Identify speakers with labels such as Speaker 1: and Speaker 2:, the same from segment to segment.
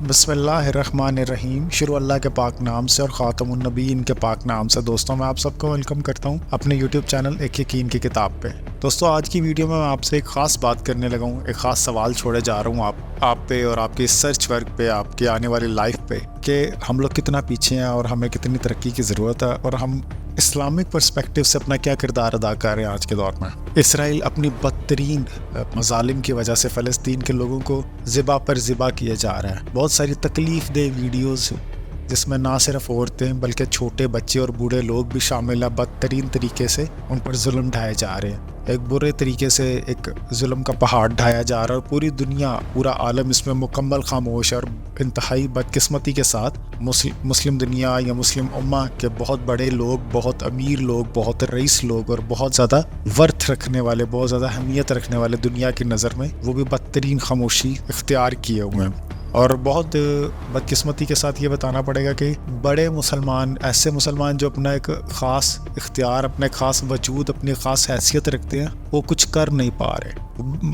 Speaker 1: बिस्मिल्लाहिर्रहमानिर्रहीम। शुरू अल्लाह के पाक नाम से और ख़ातमुन नबीय्यीन के पाक नाम से। दोस्तों, मैं आप सबको वेलकम करता हूँ अपने यूट्यूब चैनल एक यकीन की किताब पे। दोस्तों, आज की वीडियो में मैं आपसे एक ख़ास बात करने लगा हूँ, एक ख़ास सवाल छोड़े जा रहा हूँ आप पे और आपकी सर्च वर्क पे, आपकी आने वाली लाइफ पे, कि हम लोग कितना पीछे हैं और हमें कितनी तरक्की की ज़रूरत है और हम इस्लामिक पर्सपेक्टिव से अपना क्या किरदार अदा कर रहे हैं आज के दौर में। इसराइल अपनी बदतरीन मजालिम की वजह से फ़लस्तीन के लोगों को ज़िबा पर ज़िबा किया जा रहा है। बहुत सारी तकलीफ़ दे वीडियोज़ जिसमें ना सिर्फ औरतें बल्कि छोटे बच्चे और बूढ़े लोग भी शामिल हैं। बदतरीन तरीके से उन पर जुल्म ढाए जा रहे हैं, एक बुरे तरीके से एक जुल्म का पहाड़ ढाया जा रहा है और पूरी दुनिया, पूरा आलम इसमें मुकम्मल खामोश है। और इंतहाई बदकिस्मती के साथ मुस्लिम दुनिया या मुस्लिम उम्मा के बहुत बड़े लोग, बहुत अमीर लोग, बहुत रईस लोग और बहुत ज़्यादा वर्थ रखने वाले, बहुत ज़्यादा अहमियत रखने वाले दुनिया की नज़र में वो भी बदतरीन खामोशी इख्तियार किए हुए हैं। और बहुत बदकिस्मती के साथ ये बताना पड़ेगा कि बड़े मुसलमान, ऐसे मुसलमान जो अपना एक ख़ास इख्तियार, अपने ख़ास वजूद, अपनी ख़ास हैसियत रखते हैं, वो कुछ कर नहीं पा रहे।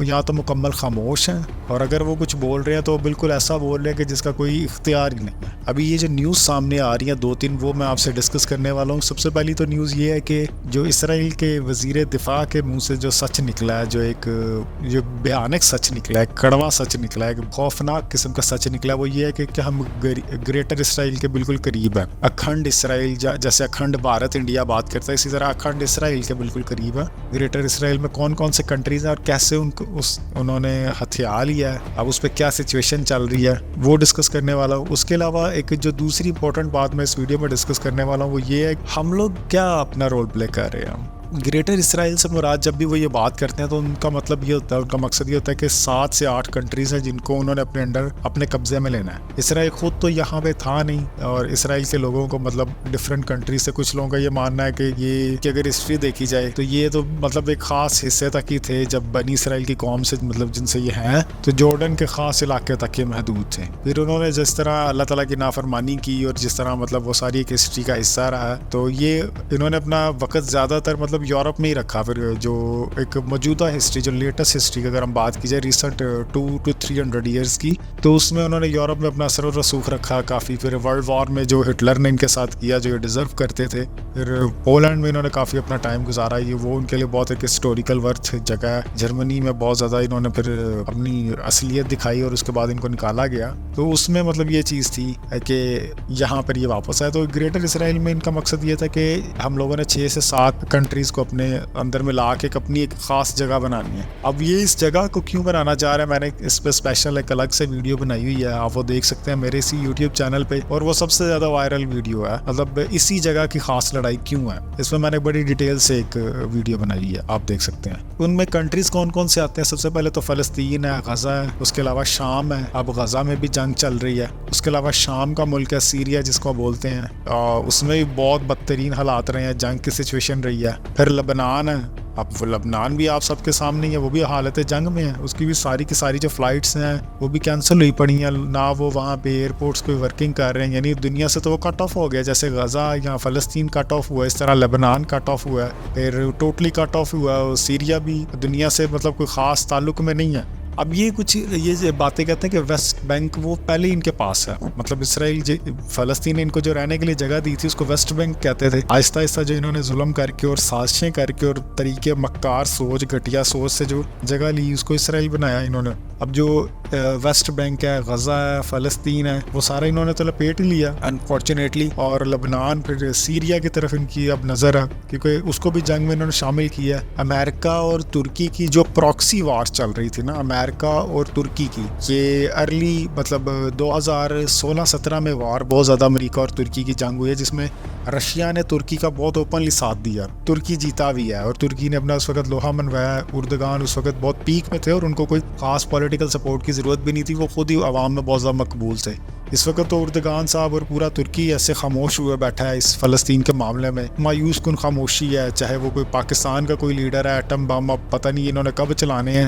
Speaker 1: या तो मुकम्मल खामोश हैं और अगर वो कुछ बोल रहे हैं तो बिल्कुल ऐसा बोल रहे हैं कि जिसका कोई इख्तियार ही नहीं है। अभी ये जो न्यूज़ सामने आ रही है, 2-3 वो मैं आपसे डिस्कस करने वाला हूँ। सबसे पहली तो न्यूज़ ये है कि जो इसराइल के वज़ीर दिफा के मुंह से जो सच निकला है, जो भयानक सच निकला है, कड़वा सच निकला है, खौफनाक किस्म का सच निकला है, वो ये है कि हम ग्रेटर इसराइल के बिल्कुल करीब हैं। अखंड इसराइल, जैसे अखंड भारत इंडिया बात करता है, इसी तरह अखंड इसराइल के बिल्कुल करीब है। ग्रेटर इसराइल में कौन कौन से कंट्रीज हैं और कैसे उन्होंने हथियार लिया है, अब उस पर क्या सिचुएशन चल रही है, वो डिस्कस करने वाला हूँ। उसके अलावा एक जो दूसरी इंपॉर्टेंट बात मैं इस वीडियो में डिस्कस करने वाला हूँ वो ये है हम लोग क्या अपना रोल प्ले कर रहे हैं। ग्रेटर इसराइल से मुराद जब भी वो ये बात करते हैं तो उनका मतलब ये होता है, उनका मकसद ये होता है कि 7 से 8 कंट्रीज़ हैं जिनको उन्होंने अपने अंडर, अपने कब्जे में लेना है। इसराइल खुद तो यहाँ पे था नहीं और इसराइल के लोगों को, मतलब डिफरेंट कंट्रीज से कुछ लोगों का ये मानना है कि अगर हिस्ट्री देखी जाए तो ये तो मतलब एक ख़ास हिस्से तक ही थे जब बनी इसराइल की कौम से, मतलब जिनसे ये हैं, तो जॉर्डन के ख़ास इलाके तक ये महदूद थे। फिर उन्होंने जिस तरह अल्लाह ताला की नाफरमानी की और जिस तरह मतलब वो सारी एक हिस्ट्री का हिस्सा रहा, तो ये इन्होंने अपना वक्त ज़्यादातर मतलब यूरोप में ही रखा। फिर जो एक मौजूदा हिस्ट्री, जो लेटेस्ट हिस्ट्री की अगर हम बात की जाए रिसेंट 200 to 300 ईयर्स की, तो उसमें उन्होंने यूरोप में अपना असर और रसूख रखा काफ़ी। फिर वर्ल्ड वॉर में जो हिटलर ने इनके साथ किया, जो ये डिज़र्व करते थे। फिर पोलैंड में इन्होंने काफ़ी अपना टाइम गुजारा, ये वो उनके लिए बहुत एक हिस्टोरिकल वर्थ जगह है। जर्मनी में बहुत ज़्यादा इन्होंने फिर अपनी असलियत दिखाई और उसके बाद इनको निकाला गया। तो उसमें मतलब ये चीज़ थी कि यहाँ पर ये वापस आया। तो ग्रेटर इसराइल में इनका मकसद ये था कि हम लोगों ने 6 से 7 कंट्रीज़ को अपने अंदर में ला के अपनी एक ख़ास जगह बनानी है। अब ये इस जगह को क्यों बनाना चाह रहा है, मैंने इस पर स्पेशल एक अलग से वीडियो बनाई हुई है, आप वो देख सकते हैं मेरे इसी यूट्यूब चैनल पे, और वो सबसे ज़्यादा वायरल वीडियो है। मतलब इसी जगह की ख़ास लड़ाई क्यों है, इसमें मैंने बड़ी डिटेल से एक वीडियो बनाई है, आप देख सकते हैं। उनमें कंट्रीज़ कौन कौन से आते हैं, सबसे पहले तो फ़लस्तीन है, गज़ा है, उसके अलावा शाम है, अब गज़ा में भी जंग चल रही है। उसके अलावा शाम का मुल्क है सीरिया जिसको बोलते हैं, उसमें भी बहुत बदतरीन हालात रहे हैं, जंग की सिचुएशन रही है। फिर लबनान है, अब वो लबनान भी आप सबके सामने ही है, वो भी हालत जंग में है। उसकी भी सारी की सारी जो फ़्लाइट्स हैं वो भी कैंसिल हुई पड़ी हैं, ना वो वहाँ पे एयरपोर्ट्स कोई वर्किंग कर रहे हैं, यानी दुनिया से तो वो कट ऑफ हो गया। जैसे गज़ा या फ़लस्तीन कट ऑफ हुआ, इस तरह लबनान कट ऑफ हुआ है, फिर टोटली कट ऑफ हुआ। सीरिया भी दुनिया से मतलब कोई ख़ास ताल्लुक़ में नहीं है। अब ये कुछ ये बातें कहते हैं कि वेस्ट बैंक वो पहले ही इनके पास है, मतलब इसराइल फ़लस्तीन ने इनको जो रहने के लिए जगह दी थी उसको वेस्ट बैंक कहते थे। आहिस्ता आहिस्ता जो इन्होंने जुल्म करके और साजिशें करके और तरीके मक्कार सोच, घटिया सोच से जो जगह ली उसको इसराइल बनाया इन्होंने। अब जो वेस्ट बैंक है, गज़ा है, फ़लस्तीन है, वो सारा इन्होंने तो लपेट ही लिया अनफॉर्चुनेटली। और लबनान, फिर सीरिया की तरफ इनकी अब नज़र है क्योंकि उसको भी जंग में इन्होंने शामिल किया। अमेरिका और तुर्की की जो प्रॉक्सी वार चल रही थी ना, अमेरिका और तुर्की की, ये अर्ली मतलब 2016-17 में वार बहुत ज़्यादा अमेरिका और तुर्की की जंग हुई है, जिसमें रशिया ने तुर्की का बहुत ओपनली साथ दिया। तुर्की जीता भी है और तुर्की ने अपना उस वक्त लोहा मनवाया। उर्दगान उस वक्त बहुत पीक में थे और उनको कोई खास पॉलिटिकल सपोर्ट की ज़रूरत भी नहीं थी, वो खुद ही आवाम में बहुत ज़्यादा मकबूल थे। इस वक्त तो उर्दगान साहब और पूरा तुर्की ऐसे खामोश हुए बैठा है इस फ़लस्तीन के मामले में, मायूस कुन खामोशी है। चाहे वो कोई पाकिस्तान का कोई लीडर है, एटम बम अब पता नहीं इन्होंने कब चलाने हैं,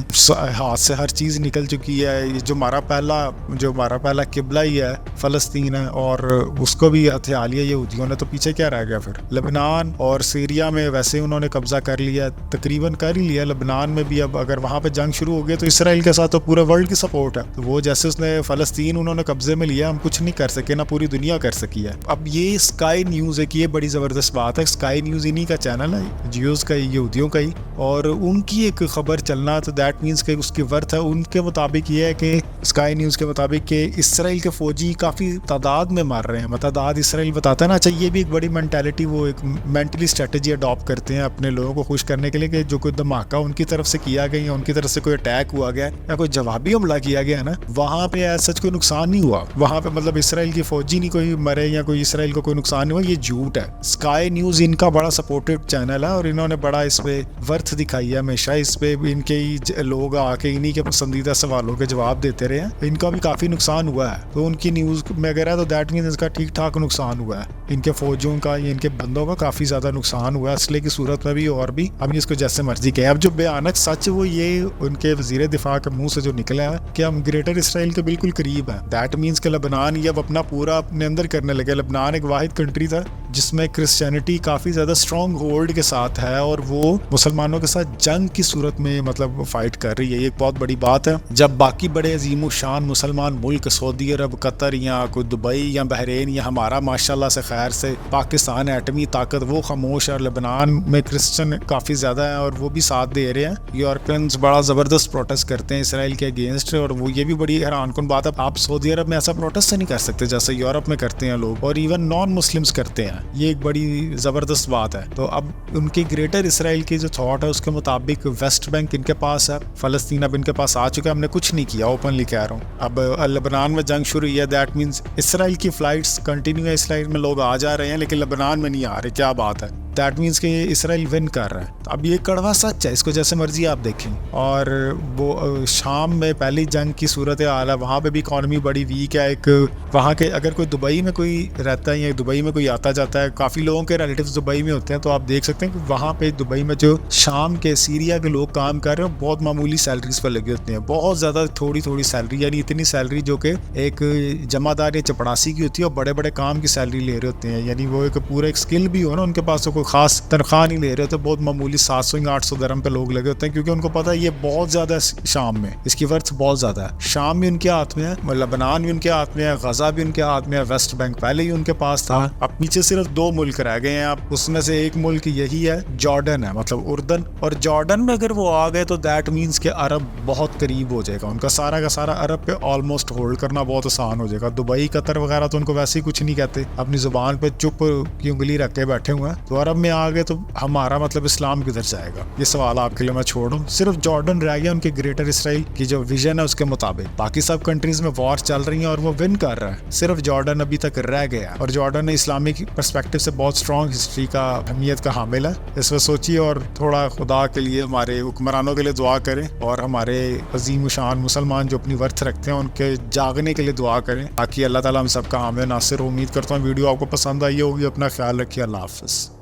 Speaker 1: हाथ से हर चीज़ निकल चुकी है। जो हमारा पहला किबला ही है फ़लस्तीन है, और उसको भी हथिया लिया यहूदियों ने, तो पीछे क्या रह गया फिर। लेबनान और सीरिया में वैसे उन्होंने कब्जा कर लिया, तकरीबन कर ही लिया। लेबनान में भी अब अगर वहाँ पे जंग शुरू हो गई तो इसराइल के साथ तो पूरे वर्ल्ड की सपोर्ट है। तो वो जैसे उसने फ़लस्तीन उन्होंने कब्जे में लिया, हम कुछ नहीं कर सके, ना पूरी दुनिया कर सकी है। अब ये स्काई न्यूज़ है कि ये बड़ी ज़बरदस्त बात है। स्काई न्यूज़ इन्हीं का चैनल है, जियोज़ का ही, यहूदियों का ही, और उनकी एक खबर चलना, तो दैट मीन्स कि उसकी वर्थ है। उनके मुताबिक ये है कि स्काई न्यूज़ के मुताबिक कि इसराइल के फौजी काफ़ी तादाद में मार रहे हैं। तादाद इसराइल बताता है ना। अच्छा, ये भी एक बड़ी मेंटालिटी, वो एक मेंटली स्ट्रेटजी अडॉप्ट करते हैं अपने लोगों को खुश करने के लिए कि जो कोई धमाका उनकी तरफ से किया गया या उनकी तरफ से कोई अटैक हुआ गया या कोई जवाबी हमला किया गया ना, वहाँ पे सच कोई नुकसान नहीं हुआ। वहाँ पे मतलब इसराइल की फौजी नहीं कोई मरे या कोई इसराइल को कोई नुकसान नहीं हुआ, ये झूठ है। स्काई न्यूज़ इनका बड़ा सपोर्टेड चैनल है और इन्होंने बड़ा इस पे वर्थ दिखाई है हमेशा। इस पे इनके ही लोग आके इन्हीं के पसंदीदा सवालों के जवाब देते रहे हैं। इनका भी काफ़ी नुकसान हुआ है, तो उनकी न्यूज़ में अगर है तो दैट मीन्स इसका ठीक ठाक नुकसान हुआ है। इनके फौजियों का, इनके बंदों का काफ़ी ज़्यादा नुकसान हुआ है, असले की सूरत में भी और भी। हम इसको जैसे मर्जी कहें। अब जो भयानक सच वो ये उनके वज़ीर दिफा के मुंह से जो निकला है कि हम ग्रेटर इसराइल के बिल्कुल करीब हैं। दैट मीन्स कि लेबनान ये अब अपना पूरा अपने अंदर करने लगे। लेबनान एक वाहिद कंट्री था जिसमें क्रिश्चियनिटी काफ़ी ज़्यादा स्ट्रॉन्ग होल्ड के साथ है और वो मुसलमानों के साथ जंग की सूरत में मतलब फाइट कर रही है। ये एक बहुत बड़ी बात है। जब बाकी बड़े अजीम शान मुसलमान मुल्क सऊदी अरब, कतर या कोई दुबई या बहरीन या हमारा माशाल्लाह से खैर से पाकिस्तान एटमी ताकत, वो खामोश है। और लेबनान में क्रिश्चियन काफ़ी ज़्यादा है और वो भी साथ दे रहे हैं। यूरोपियंस बड़ा ज़बरदस्त प्रोटेस्ट करते हैं इसराइल के अगेंस्ट, और वो ये भी बड़ी हैरानकुन बात है। आप सऊदी अरब में ऐसा प्रोटेस्ट नहीं कर सकते जैसे यूरोप में करते हैं लोग, और इवन नॉन मुस्लिम्स करते हैं। ये एक बड़ी ज़बरदस्त बात है। तो अब उनकी ग्रेटर इसराइल की जो थॉट है उसके मुताबिक वेस्ट बैंक इनके पास है, फ़लस्तीन अब इनके पास आ चुका है। हमने कुछ नहीं किया, ओपनली कह रहा हूँ। अब लेबनान में जंग शुरू हुई है, दैट मीन्स इसराइल की फ्लाइट्स कंटिन्यू है, इसराइल में लोग आ जा रहे हैं लेकिन लेबनान में नहीं आ रहे। क्या बात है। दैट मीन्स कि इसराइल विन कर रहा है। अब ये कड़वा सच है, इसको जैसे मर्जी आप देखें। और वो शाम में पहली जंग की सूरत हाल है, वहाँ पे भी इकॉनमी बड़ी वीक है। एक वहाँ के अगर कोई दुबई में कोई रहता है या दुबई में कोई आता जाता है, काफ़ी लोगों के रिलेटिव्स दुबई में होते हैं, तो आप देख सकते हैं कि वहाँ पे दुबई में जो शाम के सीरिया के लोग काम कर रहे हैं बहुत मामूली सैलरीज पर लगे होते हैं। बहुत ज़्यादा थोड़ी सैलरी, यानी इतनी सैलरी जो कि एक जमादार या चपड़ासी की होती है और बड़े बड़े काम की सैलरी ले रहे होते हैं। यानी वो एक पूरा एक स्किल भी हो ना उनके पास, तो खास तनख्वाह नहीं ले रहे होते। बहुत मामूली 700 या 800 दरम पे लोग लगे होते हैं, क्योंकि उनको पता है ये बहुत ज्यादा है। शाम में इसकी वर्थ बहुत ज्यादा है। शाम भी उनके हाथ में है, लेबनान भी उनके हाथ में है, गजा भी उनके हाथ में है, वेस्ट बैंक पहले ही उनके पास था। अब पीछे सिर्फ 2 मुल्क रह गए हैं। अब उसमें से एक मुल्क यही है, जॉर्डन है, मतलब उर्दन। और जॉर्डन में अगर वो आ गए तो दैट मीन्स के अरब बहुत करीब हो जाएगा। उनका सारा का सारा अरब पे ऑलमोस्ट होल्ड करना बहुत आसान हो जाएगा। दुबई, कतर वगैरह तो उनको वैसे ही कुछ नहीं कहते, अपनी जुबान पे चुप की उंगली रख के बैठे हुए हैं। तो अरब में आ गए तो हमारा मतलब इस्लाम किधर जाएगा। ये सवाल आपके लिए मैं छोड़ूं। सिर्फ जॉर्डन रह गया उनके ग्रेटर इसराइल की जो विजन है उसके मुताबिक। बाकी सब कंट्रीज में वॉर चल रही है और वो विन कर रहा है, सिर्फ जॉर्डन अभी तक रह गया। और जॉर्डन ने इस्लामिक पर्सपेक्टिव से बहुत स्ट्रॉन्ग हिस्ट्री का अहमियत का हामिल है। इसमें सोचिए और थोड़ा खुदा के लिए हमारे हुक्मरानों के लिए दुआ करें और हमारे अजीम शान मुसलमान जो अपनी वर्थ रखते हैं उनके जागने के लिए दुआ करें, ताकि अल्लाह ताला हम सबका हामी नासिर हो। उम्मीद करता हूँ वीडियो आपको पसंद आई होगी। अपना ख्याल रखिए। अल्लाह हाफिज़।